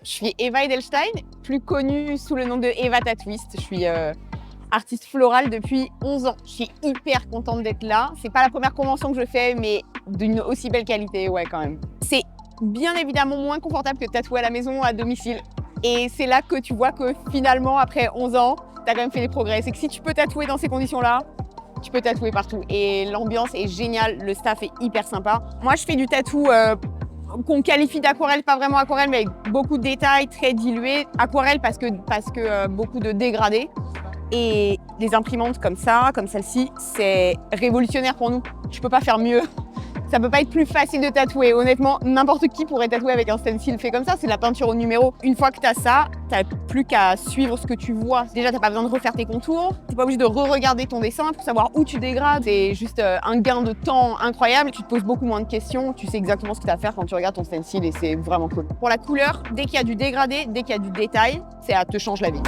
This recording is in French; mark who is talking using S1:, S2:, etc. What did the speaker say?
S1: Je suis Eva Edelstein, plus connue sous le nom de Eva Tattooist. Je suis artiste florale depuis 11 ans. Je suis hyper contente d'être là. C'est pas la première convention que je fais, mais d'une aussi belle qualité, ouais, quand même. C'est bien évidemment moins confortable que de tatouer à la maison, à domicile. Et c'est là que tu vois que finalement, après 11 ans, tu as quand même fait des progrès. C'est que si tu peux tatouer dans ces conditions-là, tu peux tatouer partout. Et l'ambiance est géniale, le staff est hyper sympa. Moi, je fais du tatou qu'on qualifie d'aquarelle, pas vraiment aquarelle, mais avec beaucoup de détails, très dilués. Aquarelle parce que beaucoup de dégradés. Et des imprimantes comme ça, comme celle-ci, c'est révolutionnaire pour nous. Je peux pas faire mieux. Ça peut pas être plus facile de tatouer. Honnêtement, n'importe qui pourrait tatouer avec un stencil fait comme ça. C'est de la peinture au numéro. Une fois que tu as ça, tu n'as plus qu'à suivre ce que tu vois. Déjà, tu n'as pas besoin de refaire tes contours. Tu n'es pas obligé de re-regarder ton dessin pour savoir où tu dégrades. C'est juste un gain de temps incroyable. Tu te poses beaucoup moins de questions. Tu sais exactement ce que tu as à faire quand tu regardes ton stencil et c'est vraiment cool. Pour la couleur, dès qu'il y a du dégradé, dès qu'il y a du détail, ça te change la vie.